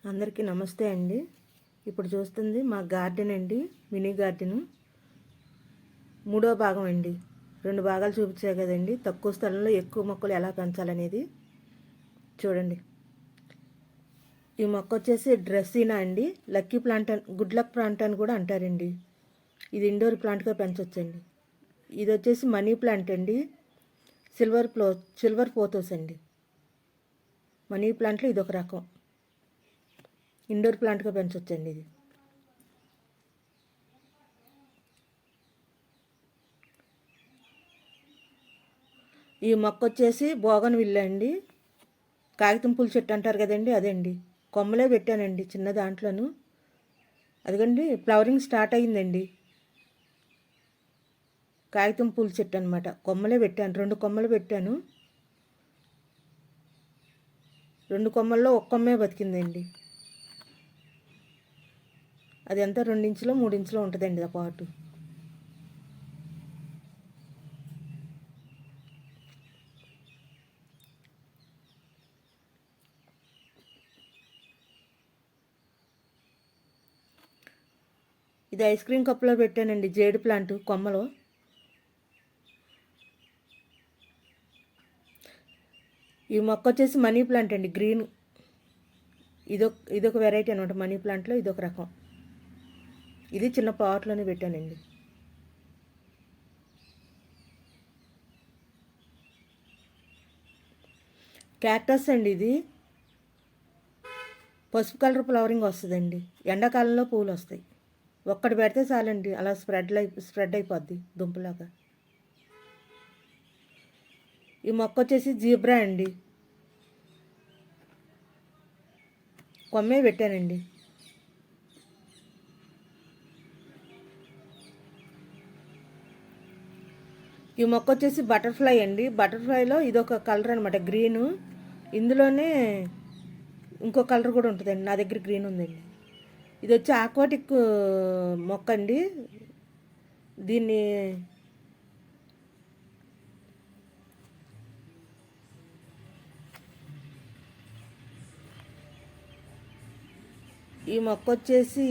అందరికీ నమస్తే అండి. ఇప్పుడు చూస్తుంది మా గార్డెన్ అండి, మినీ గార్డెను. మూడో భాగం అండి. 2 భాగాలు చూపించే కదండి, తక్కువ స్థలంలో ఎక్కువ మొక్కలు ఎలా పెంచాలనేది. చూడండి, ఈ మొక్క వచ్చేసి డ్రెస్సీనా అండి. Lucky plant good luck plant అని కూడా అంటారండి. ఇది ఇండోర్ ప్లాంట్గా పెంచవచ్చండి. ఇది వచ్చేసి మనీ ప్లాంట్ అండి, సిల్వర్ పోతోస్ అండి. మనీ ప్లాంట్లో ఇదొక రకం, ఇండోర్ ప్లాంట్గా పెంచవచ్చండి. ఇది ఈ మొక్క వచ్చేసి బోగన్విల్లా అండి. కాగితం పూల చెట్టు అంటారు కదండి, అదండి. కొమ్మలే పెట్టానండి చిన్న దాంట్లోను. అదిగండి ఫ్లవరింగ్ స్టార్ట్ అయ్యిందండి. కాగితం పూల చెట్టు అనమాట. కొమ్మలే పెట్టాను, 2 కొమ్మలు పెట్టాను. 2 కొమ్మల్లో 1 కొమ్మే బతికిందండి. అది ఎంత 2 ఇంచులో 3 ఇంచులో ఉంటుందండి ఆ పాటు. ఇది ఐస్ క్రీమ్ కప్లో పెట్టానండి, జేడు ప్లాంట్ కొమ్మలో. ఈ మొక్క వచ్చేసి మనీ ప్లాంట్ అండి, గ్రీన్. ఇదొక వెరైటీ అనమాట. మనీ ప్లాంట్లో ఇదొక రకం. ఇది చిన్న పాట్లోనే పెట్టానండి. క్యాక్టస్ అండి. ఇది పసుపు కలర్ ఫ్లవరింగ్ వస్తుందండి. ఎండాకాలంలో పూలు వస్తాయి. ఒక్కటి పెడితే చాలండి, అలా స్ప్రెడ్ అయిపోద్ది దుంపలాగా. ఈ మొక్క వచ్చేసి జీబ్రా అండి. కొమ్మే పెట్టానండి. ఈ మొక్క వచ్చేసి బటర్ఫ్లై అండి. బటర్ఫ్లైలో ఇదొక కలర్ అనమాట, గ్రీను. ఇందులోనే ఇంకో కలర్ కూడా ఉంటుందండి. నా దగ్గర గ్రీన్ ఉందండి. ఇది వచ్చి ఆక్వాటిక్ మొక్క అండి. దీన్ని ఈ మొక్క వచ్చేసి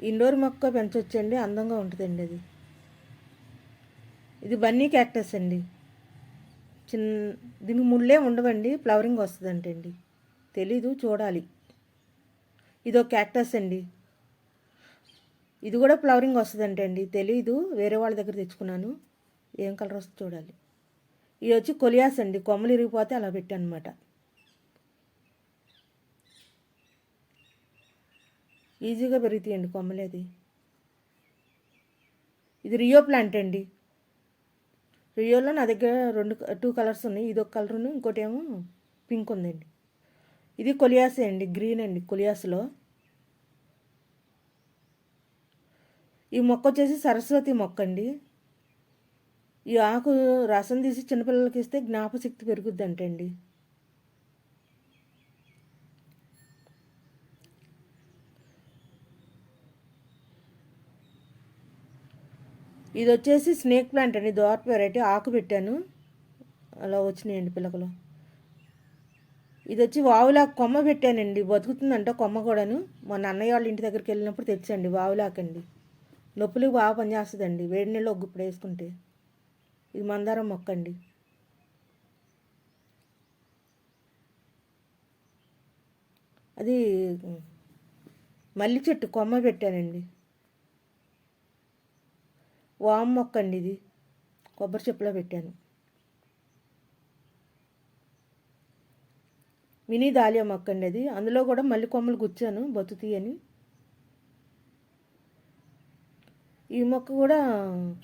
ఇండోర్ మొక్క పెంచవచ్చండి, అందంగా ఉంటుందండి అది. ఇది బన్నీ క్యాక్టస్ అండి. దీనికి ముళ్ళే ఉండవండి, ఫ్లవరింగ్ వస్తుందంటండి. తెలీదు, చూడాలి. ఇదో క్యాక్టస్ అండి. ఇది కూడా ఫ్లవరింగ్ వస్తుందంటండి, తెలీదు. వేరే వాళ్ళ దగ్గర తెచ్చుకున్నాను, ఏం కలర్ వస్తుందో చూడాలి. ఇది వచ్చి కొలియాస్ అండి. కొమ్మలు ఇరిగిపోతే అలా పెట్టాను అనమాట. ఈజీగా పెరుగుతాయండి కొమ్మలేది. ఇది రియో ప్లాంట్ అండి. రియోలో నా దగ్గర 2 కలర్స్ ఉన్నాయి. ఇదొక కలరును, ఇంకోటి ఏమో పింక్ ఉందండి. ఇది కొలియాసే అండి, గ్రీన్ అండి కొలియాస్లో. ఈ మొక్క వచ్చేసి సరస్వతి మొక్క అండి. ఈ ఆకు రసం తీసి చిన్నపిల్లలకి ఇస్తే జ్ఞాపశక్తి పెరుగుద్ది అంటండి. ఇది వచ్చేసి స్నేక్ ప్లాంట్ అండి, దోర్ప వెరైటీ. ఆకు పెట్టాను, అలా వచ్చినాయండి పిల్లకలు. ఇది వచ్చి వావులాకు కొమ్మ పెట్టానండి, బతుకుతుందంట కొమ్మ కూడాను. మొన్న అన్నయ్య వాళ్ళ ఇంటి దగ్గరికి వెళ్ళినప్పుడు తెచ్చండి. వావులాకండి, నొప్పులకు బాగా పనిచేస్తుందండి, వేడి నీళ్ళు ఒక గుప్పుడు వేసుకుంటే. ఇది మందారం మొక్క అండి. అది మల్లి చెట్టు కొమ్మ పెట్టానండి. వామ్ మొక్క అండి, ఇది కొబ్బరి చెప్పులో పెట్టాను. మినీ దాలియా మొక్క అండి అది. అందులో కూడా మల్లి కొమ్మలు గుచ్చాను, బతుకుతాయి అని. ఈ మొక్క కూడా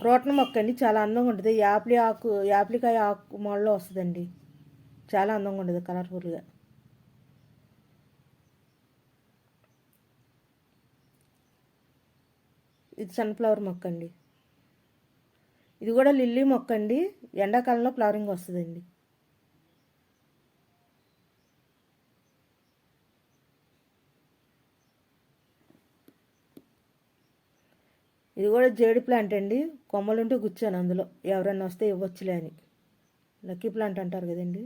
క్రోటన్ మొక్క అండి, చాలా అందంగా ఉంటుంది. యాప్లికాయ ఆకు మొడలో వస్తుందండి, చాలా అందంగా ఉంటుంది, కలర్ఫుల్గా. ఇది సన్ఫ్లవర్ మొక్క అండి. ఇది కూడా లిల్లీ మొక్క అండి, ఎండాకాలంలో ఫ్లవరింగ్ వస్తుందండి. ఇది కూడా జేడి ప్లాంట్ అండి. కొమ్మలుంటే గుచ్చాను అందులో, ఎవరన్నా వస్తే ఇవ్వచ్చులే అని. లక్కీ ప్లాంట్ అంటారు కదండి.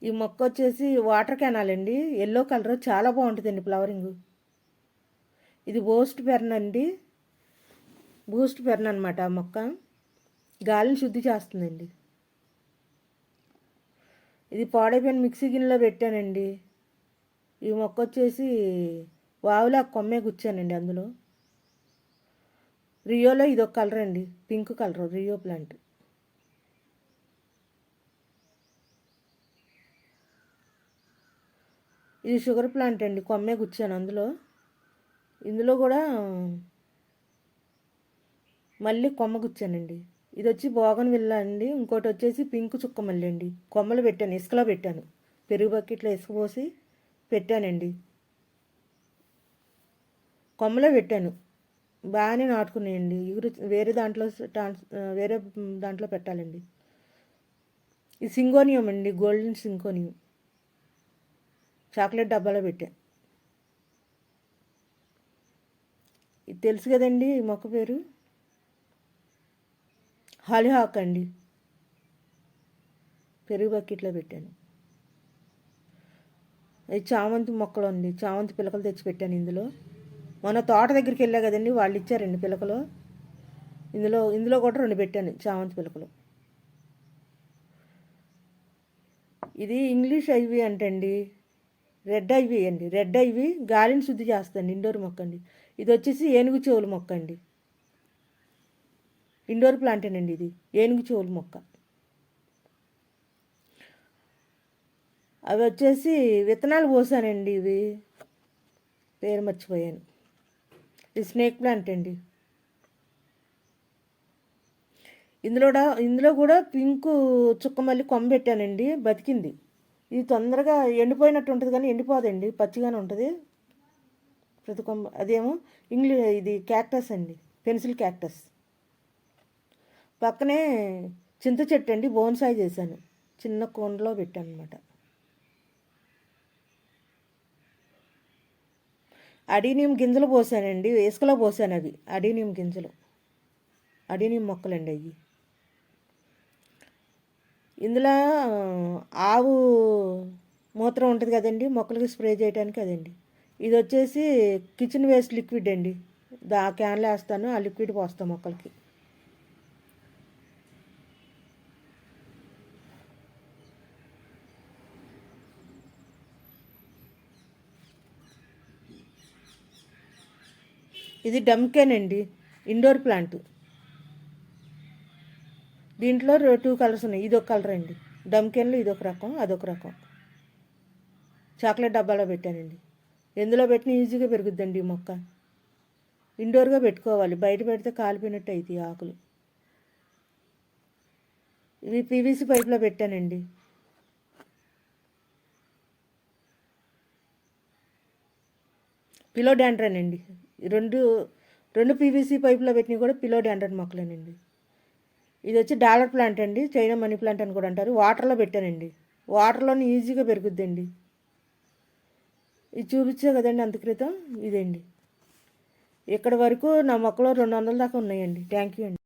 ఈ మొక్క వచ్చేసి వాటర్ కెనాల్ అండి, ఎల్లో కలర్, చాలా బాగుంటుందండి ఫ్లవరింగ్. ఇది బూస్ట్ పెర్న్ అండి, బూస్ట్ పెర్న్ అనమాట. ఆ మొక్క గాలిని శుద్ధి చేస్తుందండి. ఇది పాడైపోయిన మిక్సీ గిన్నెలో పెట్టానండి. ఈ మొక్క వచ్చేసి వావులా కొమ్మే గుచ్చానండి అందులో. రియోలో ఇదొక కలర్ అండి, పింక్ కలర్, రియో ప్లాంట్. ఇది షుగర్ ప్లాంట్ అండి, కొమ్మే గుచ్చాను అందులో. ఇందులో కూడా మళ్ళీ కొమ్మ గుచ్చానండి. ఇది వచ్చి బోగన్ విల్ల అండి. ఇంకోటి వచ్చేసి పింక్ చుక్క మళ్ళీ అండి. కొమ్మలు పెట్టాను, ఇసుకలో పెట్టాను, పెరుగు బకెట్లో ఇసుక పోసి పెట్టానండి. కొమ్మలో పెట్టాను, బాగానే నాటుకున్నాయండి. ఇగురు వేరే దాంట్లో పెట్టాలండి. ఇది సింగోనియం అండి, గోల్డెన్ సింగోనియం. చాక్లెట్ డబ్బాలో పెట్టా. ఇది తెలుసు కదండి ఈ మొక్క పేరు, హాలీహాక్ అండి. పెరుగు బకెట్లో పెట్టాను. అది చామంతి మొక్కలు అండి, చామంతి పిలకలు తెచ్చి పెట్టాను ఇందులో. మొన్న తోట దగ్గరికి వెళ్ళా కదండి, వాళ్ళు ఇచ్చారండి పిలకలు. ఇందులో కూడా 2 పెట్టాను చామంతి పిలకలు. ఇది ఇంగ్లీష్ ఐవి అంటండి, రెడ్ ఐవి అండి. రెడ్ ఐవి గాలిని శుద్ధి చేస్తుంది, ఇండోర్ మొక్క అండి. ఇది వచ్చేసి ఏనుగు చెవుల మొక్క అండి, ఇండోర్ ప్లాంటేనండి. ఇది ఏనుగు చెవుల మొక్క. అవి వచ్చేసి విత్తనాలు పోసానండి, ఇవి పేరు మర్చిపోయాను. ఇది స్నేక్ ప్లాంట్ అండి. ఇందులో కూడా పింకు చుక్క మళ్ళీ కొమ్మ పెట్టానండి, బతికింది. ఇది తొందరగా ఎండిపోయినట్టు ఉంటుంది కానీ ఎండిపోదండి, పచ్చిగానే ఉంటుంది ప్రతి కొమ్మ. అదేమో ఇది క్యాక్టస్ అండి, పెన్సిల్ క్యాక్టస్. పక్కనే చింత చెట్టు అండి, బోన్సాయి చేశాను, చిన్న కుండలో పెట్టాను అనమాట. అడీనియం గింజలు పోసానండి, ఇసుకలో పోసాను అవి. అడీనియం గింజలు, అడీనియం మొక్కలండి అవి. ఇందులో ఆవు మూత్రం ఉంటుంది కదండి మొక్కలకి స్ప్రే చేయడానికి, అదండి. ఇది వచ్చేసి కిచెన్ వేస్ట్ లిక్విడ్ అండి, క్యాన్లో వేస్తాను, ఆ లిక్విడ్ పోస్తాను మొక్కలకి. ఇది డమ్కెన్ అండి, ఇండోర్ ప్లాంట్. దీంట్లో 2 కలర్స్ ఉన్నాయి. ఇదొక కలర్ అండి, డమ్కెన్లో ఇదొక రకం, అదొక రకం. చాక్లెట్ డబ్బాలో పెట్టానండి. ఎందులో పెట్టినా ఈజీగా పెరుగుద్దండి ఈ మొక్క. ఇండోర్గా పెట్టుకోవాలి, బయట పెడితే కాలిపోయినట్టు అవుతాయి ఆకులు. ఇవి పీవీసీ పైప్లో పెట్టానండి. పిలోడాండ్రన్ అండి. రెండు పీవీసీ పైపులో పెట్టినవి కూడా పిలోడాండ్రన్ మొక్కలేనండి. ఇది వచ్చి డాలర్ ప్లాంట్ అండి, చైనా మనీ ప్లాంట్ అని కూడా అంటారు. వాటర్లో పెట్టానండి, వాటర్లోనే ఈజీగా పెరుగుద్దండి. ఇది చూపించా కదండి అంత క్రితం, ఇదండి. ఇక్కడ వరకు నా మొక్కలో 200 దాకా ఉన్నాయండి. థ్యాంక్ యూ అండి.